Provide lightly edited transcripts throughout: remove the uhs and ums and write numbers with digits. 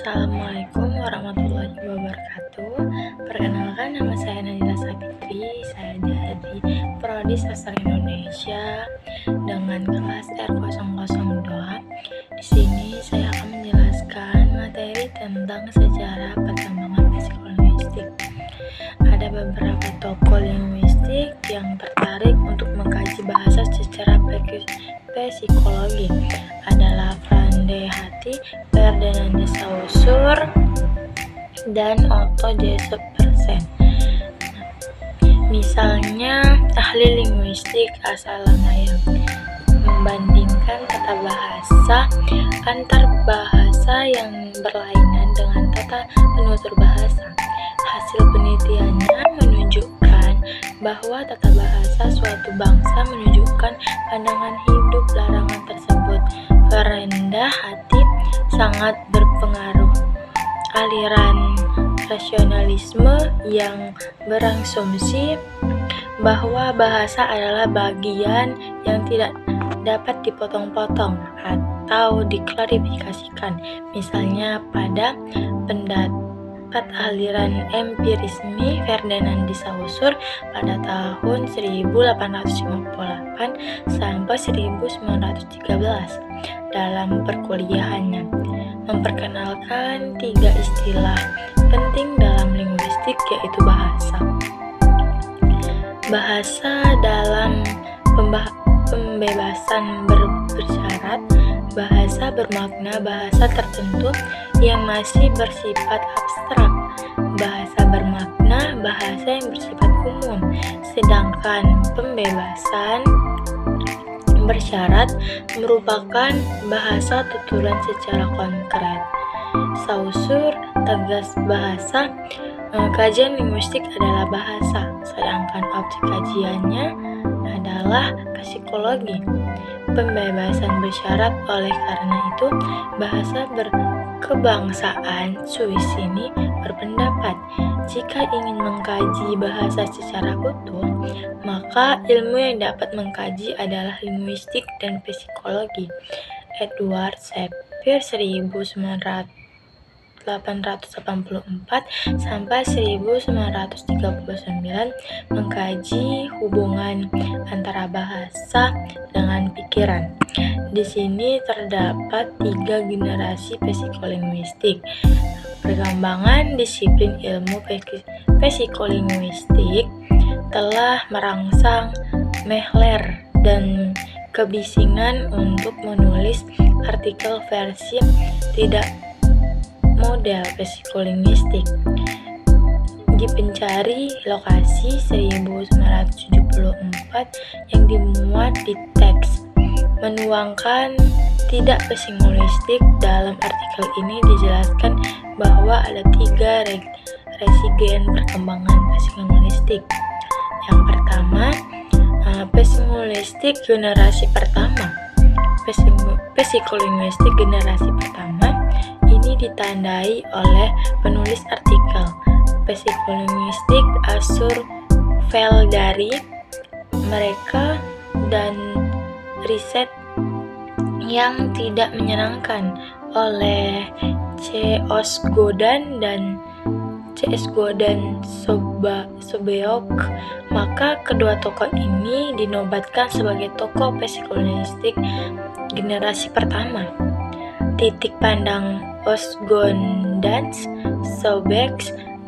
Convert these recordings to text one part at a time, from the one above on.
Assalamualaikum warahmatullahi wabarakatuh. Perkenalkan, nama saya Nadila Sapitri. Saya dari Prodi Sastra Indonesia dengan kelas R002. Di sini saya akan menjelaskan materi tentang sejarah perkembangan psikolinguistik. Ada beberapa tokoh linguistik yang tertarik untuk mengkaji bahasa secara psikologi adalah Frande Haty, Ferdinand de Saussure, dan Otto Jespersen. Misalnya, ahli linguistik asal Layang membandingkan tata bahasa antar bahasa yang berlainan dengan tata penutur bahasa. Hasil penelitiannya menunjukkan bahwa tata bahasa suatu bangsa menunjukkan pandangan hidup larangan tersebut. Frande Haty sangat berpengaruh aliran rasionalisme yang berasumsi bahwa bahasa adalah bagian yang tidak dapat dipotong-potong atau diklarifikasikan. Misalnya pada pendapat aliran empirisme Ferdinand de Saussure pada tahun 1858 sampai 1913 dalam perkuliahannya memperkenalkan 3 istilah penting dalam linguistik, yaitu bahasa dalam pembebasan bersyarat, bahasa bermakna bahasa tertentu yang masih bersifat abstrak, bahasa bermakna bahasa yang bersifat umum, sedangkan pembebasan bersyarat merupakan bahasa tuturan secara konkret. Saussure tegas bahasa, kajian linguistik adalah bahasa, sedangkan objek kajiannya adalah psikologi. Pembebasan bersyarat oleh karena itu bahasa berkebangsaan Swiss ini berpendapat jika ingin mengkaji bahasa secara utuh, maka ilmu yang dapat mengkaji adalah linguistik dan psikologi. Edward Sapir 1884 sampai 1939 mengkaji hubungan antara bahasa dengan pikiran. Di sini terdapat 3 generasi psikolinguistik. Perkembangan disiplin ilmu psikolinguistik telah merangsang Mehler dan kebisingan untuk menulis artikel versi tidak model psikolinguistik. Di pencari lokasi 1974 yang dimuat di teks menuangkan tidak psikolinguistik. Dalam artikel ini dijelaskan bahwa ada 3 resigen perkembangan psikolinguistik. Yang pertama, psikolinguistik generasi pertama. Psikolinguistik generasi pertama ini ditandai oleh penulis artikel psikolinguistik Arthur Feldary, mereka dan riset yang tidak menyenangkan oleh C.S. Godin dan Sobeok. Maka kedua tokoh ini dinobatkan sebagai tokoh psikolinguistik generasi pertama. Titik pandang Osgood dan Sobeck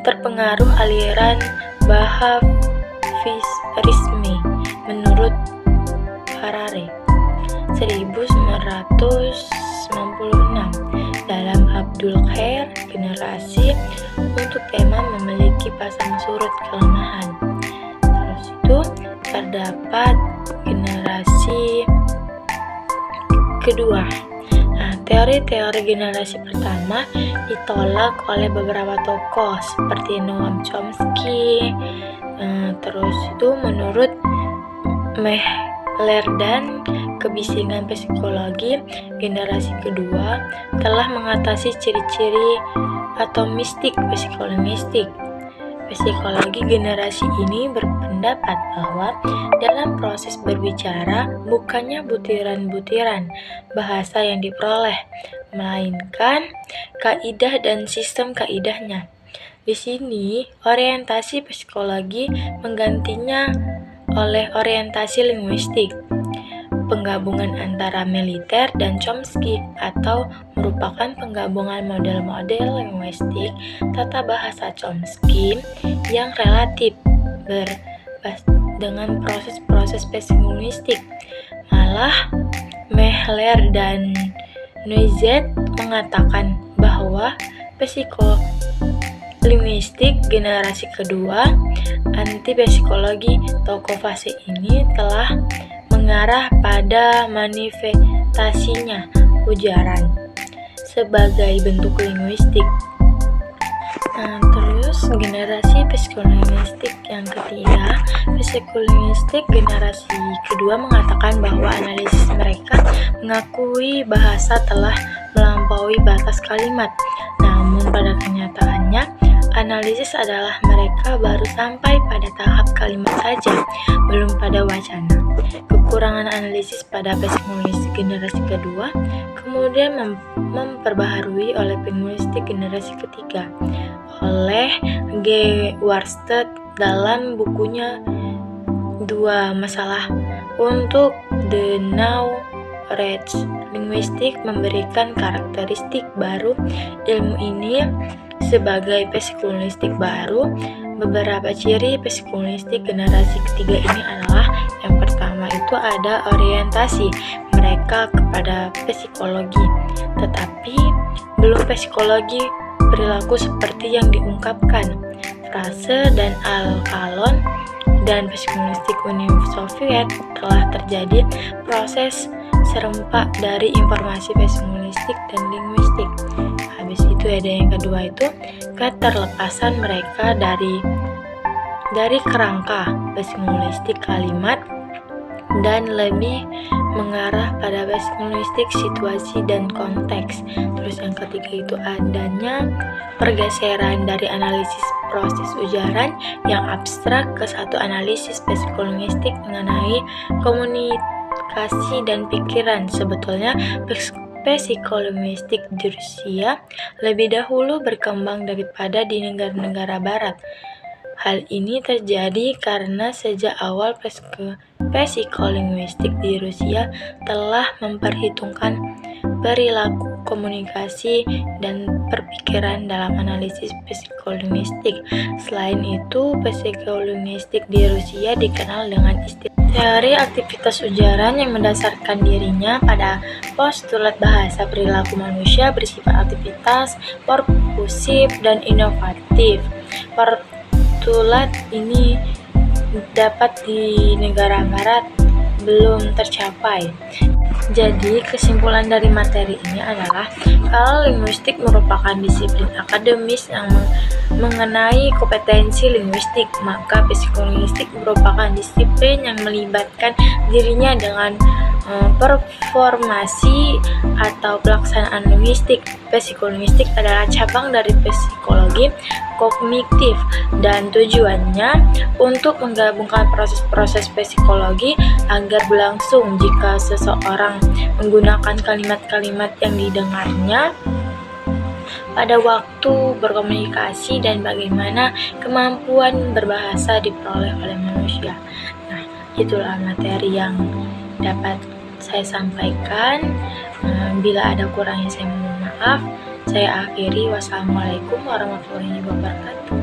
terpengaruh aliran Bahafisme menurut Harari 1996 dalam Abdul Khair generasi untuk tema memiliki pasang surut kelemahan. Terus itu terdapat generasi kedua. Teori-teori generasi pertama ditolak oleh beberapa tokoh seperti Noam Chomsky. Terus itu menurut Mehler dan kebisingan psikologi generasi kedua telah mengatasi ciri-ciri atomistik psikolinguistik. Psikologi generasi ini berpendapat berpendapat bahwa dalam proses berbicara bukannya butiran-butiran bahasa yang diperoleh, melainkan kaidah dan sistem kaidahnya. Di sini, orientasi psikologi menggantinya oleh orientasi linguistik, penggabungan antara Militer dan Chomsky, atau merupakan penggabungan model-model linguistik tata bahasa Chomsky yang relatif dengan proses-proses psikolinguistik. Malah, Mehler dan Noizet mengatakan bahwa psikolinguistik generasi kedua, anti-psikologi tokoh fase ini telah mengarah pada manifestasinya ujaran sebagai bentuk linguistik. Terus generasi psikolinguistik yang ketiga, psikolinguistik generasi kedua mengatakan bahwa analisis mereka mengakui bahasa telah melampaui batas kalimat. Namun pada kenyataannya, analisis adalah mereka baru sampai pada tahap kalimat saja, belum pada wacana. Kekurangan analisis pada psikolinguistik generasi kedua kemudian memperbaharui oleh linguistik generasi ketiga oleh G. Warstedt dalam bukunya Dua Masalah untuk The Knowledge Linguistik, memberikan karakteristik baru ilmu ini sebagai psikolinguistik baru. Beberapa ciri psikolinguistik generasi ketiga ini adalah: yang pertama itu ada orientasi mereka kepada psikologi, tetapi belum psikologi perilaku seperti yang diungkapkan. Frase dan Al-Kalon dan psikolinguistik Uni Soviet telah terjadi proses serempak dari informasi psikolinguistik dan linguistik. Habis itu ada yang kedua itu keterlepasan mereka dari kerangka psikolinguistik kalimat dan lebih mengarah pada psikolinguistik situasi dan konteks. Terus yang ketiga itu adanya pergeseran dari analisis proses ujaran yang abstrak ke satu analisis psikolinguistik mengenai komunikasi dan pikiran. Sebetulnya psikolinguistik di Rusia lebih dahulu berkembang daripada di negara-negara barat. Hal ini terjadi karena sejak awal psikolinguistik di Rusia telah memperhitungkan perilaku, komunikasi, dan perpikiran dalam analisis psikolinguistik. Selain itu, psikolinguistik di Rusia dikenal dengan istilah teori aktivitas ujaran yang mendasarkan dirinya pada postulat bahasa perilaku manusia bersifat aktivitas, perkusif, dan inovatif. Postulat ini dapat di negara barat belum tercapai. Jadi, kesimpulan dari materi ini adalah kalau linguistik merupakan disiplin akademis yang mengenai kompetensi linguistik, maka psikolinguistik merupakan disiplin yang melibatkan dirinya dengan performasi atau pelaksanaan linguistik. Psikolinguistik adalah cabang dari psikologi kognitif dan tujuannya untuk menggabungkan proses-proses psikologi agar berlangsung jika seseorang menggunakan kalimat-kalimat yang didengarnya pada waktu berkomunikasi dan bagaimana kemampuan berbahasa diperoleh oleh manusia. Nah, itulah materi yang dapat saya sampaikan. Bila ada kurangnya saya mohon maaf. Saya akhiri. Wassalamualaikum warahmatullahi wabarakatuh.